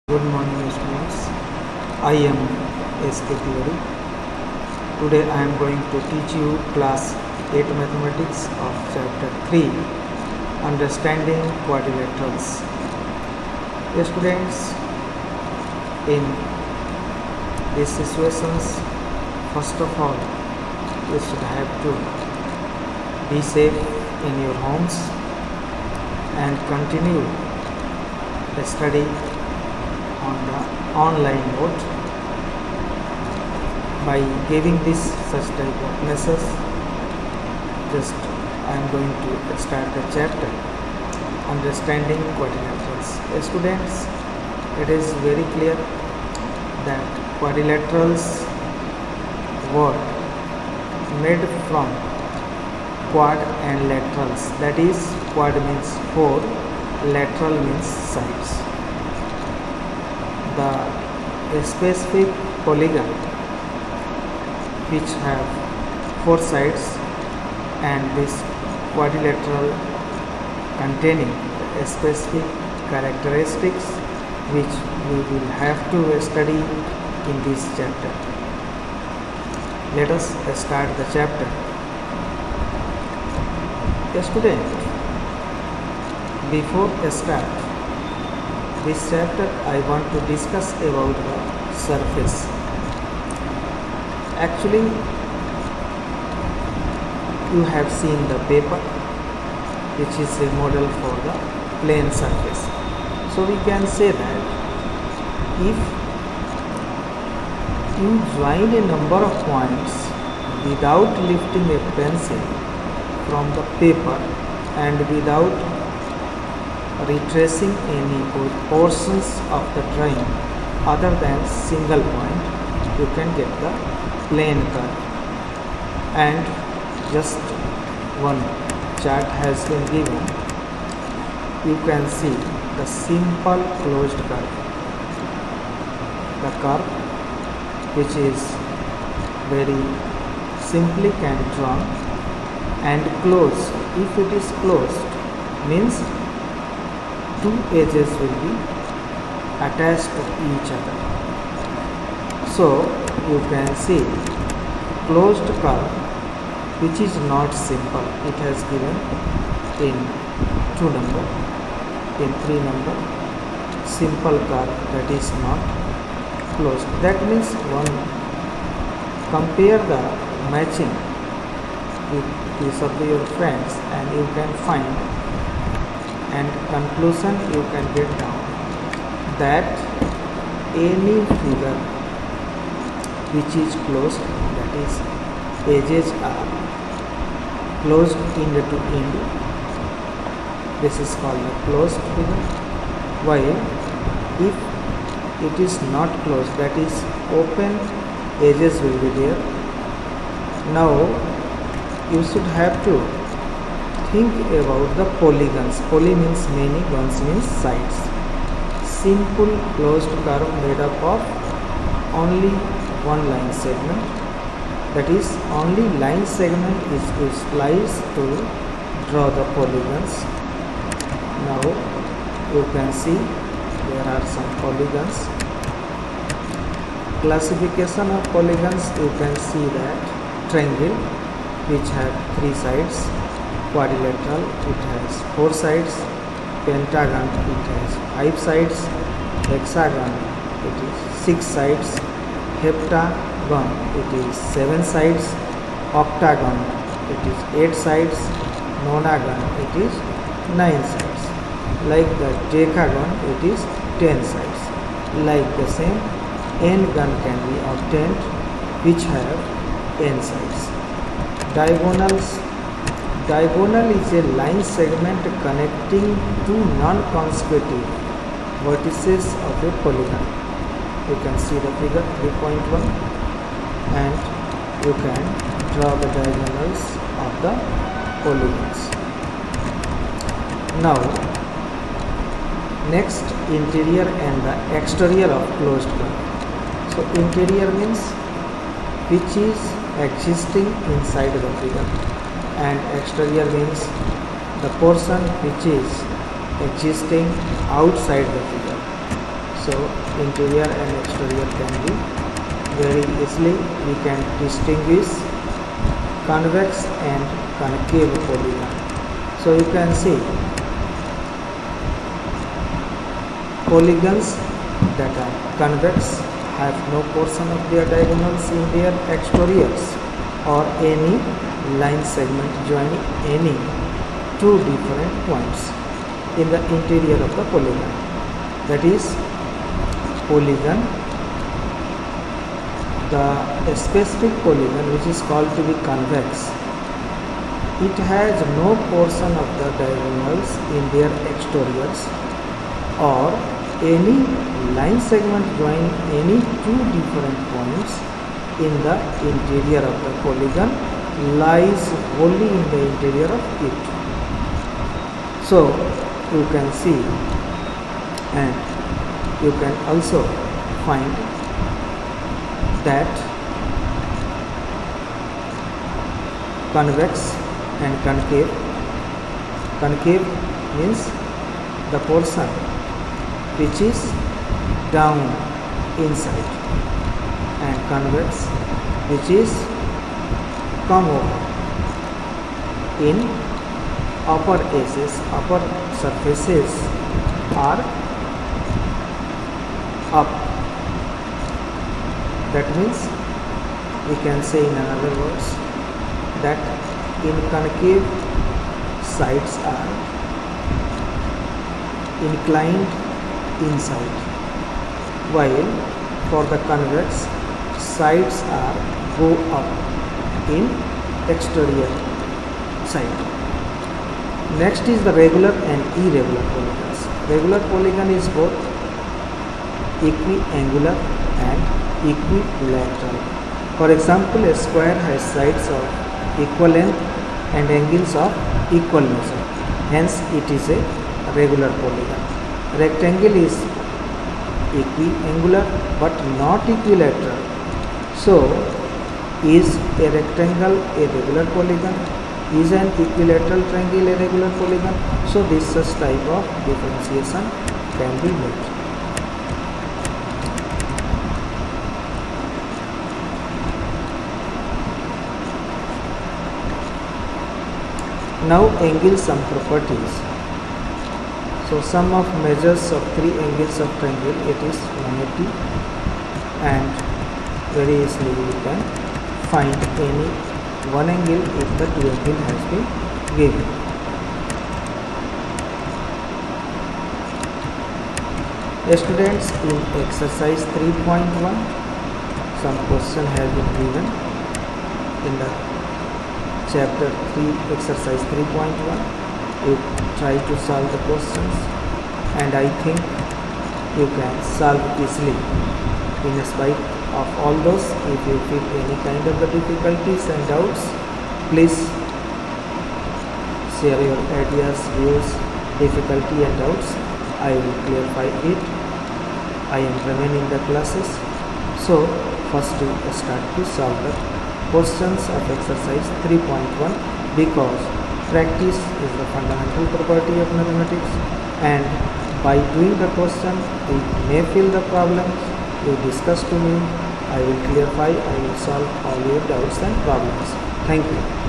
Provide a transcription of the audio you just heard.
Good morning students. I am S.K. Tiwari. Today I am going to teach you class 8 mathematics of chapter 3 understanding quadrilaterals. Students, in these situations, first of all you should have to be safe in your homes and continue the study on the online mode. By giving this such type of message, just I am going to start the chapter understanding quadrilaterals. Students, it is very clear that quadrilaterals word made from quad and laterals, that is quad means 4, lateral means sides. The specific polygon which have 4 sides and this quadrilateral containing the specific characteristics which we will have to study in this chapter. Let us start the chapter. Student, before start this chapter, I want to discuss about the surface. Actually, you have seen the paper, which is a model for the plane surface. So we can say that if you join a number of points without lifting a pencil from the paper and without retracing any portions of the drawing other than single point, you can get the plane curve. And just one chart has been given. You can see the simple closed curve, the curve which is very simply can drawn and closed. If it is closed, means two edges will be attached to each other. So you can see closed curve which is not simple. It has given in 2 number, in 3 number, simple curve that is not closed. That means one compare the matching with these of your friends and you can find, and conclusion you can get down that any figure which is closed, that is edges are closed end to end, this is called the closed figure. While if it is not closed, that is open, edges will be there. Now you should have to think about the polygons. Poly means many, gons means sides. Simple closed curve made up of only one line segment, that is only line segment is utilized to draw the polygons. Now you can see there are some polygons. Classification of polygons, you can see that triangle which have 3 sides, quadrilateral it has 4 sides, pentagon it has 5 sides, hexagon it is 6 sides, heptagon it is 7 sides, octagon it is 8 sides, nonagon it is 9 sides. Like the decagon it is 10 sides. Like the same, n-gon can be obtained which have n sides. Diagonals. Diagonal is a line segment connecting two non-consecutive vertices of a polygon. You can see the figure 3.1 and you can draw the diagonals of the polygons. Now next, interior and the exterior of closed curve. So interior means which is existing inside the figure, and exterior means the portion which is existing outside the figure. So interior and exterior can be very easily we can distinguish convex and concave polygon. So you can see polygons that are convex have no portion of their diagonals in their exteriors or any line segment joining any two different points in the interior of the polygon. That is polygon, the specific polygon which is called to be convex, it has no portion of the diagonals in their exteriors or any line segment joining any two different points in the interior of the polygon lies wholly in the interior of it. So you can see and you can also find that convex and concave. Concave means the portion which is down inside, and convex which is come over in upper edges, upper surfaces are up. That means we can say in another words that in concave sides are inclined inside, while for the convex sides are go up in exterior side. Next is the regular and irregular polygons. Regular polygon is both equiangular and equilateral. For example, a square has sides of equal length and angles of equal measure. Hence, it is a regular polygon. Rectangle is equiangular but not equilateral. So, is a rectangle a regular polygon? Is an equilateral triangle a regular polygon? So, this such type of differentiation can be made. Now angle sum properties. So sum of measures of three angles of triangle, it is 180, and very easily we can find any one angle if the two angle has been given. Students, in exercise 3.1 some question has been given in the chapter 3 exercise 3.1. You try to solve the questions and I think you can solve easily. In spite of all those, if you feel any kind of the difficulties and doubts, please share your ideas, views, difficulty and doubts. I will clarify it. I am remaining the classes. So first we start to solve the questions of exercise 3.1, because practice is the fundamental property of mathematics, and by doing the question we may fill the problems. You discuss to me, I will clarify, I will solve all your doubts and problems. Thank you.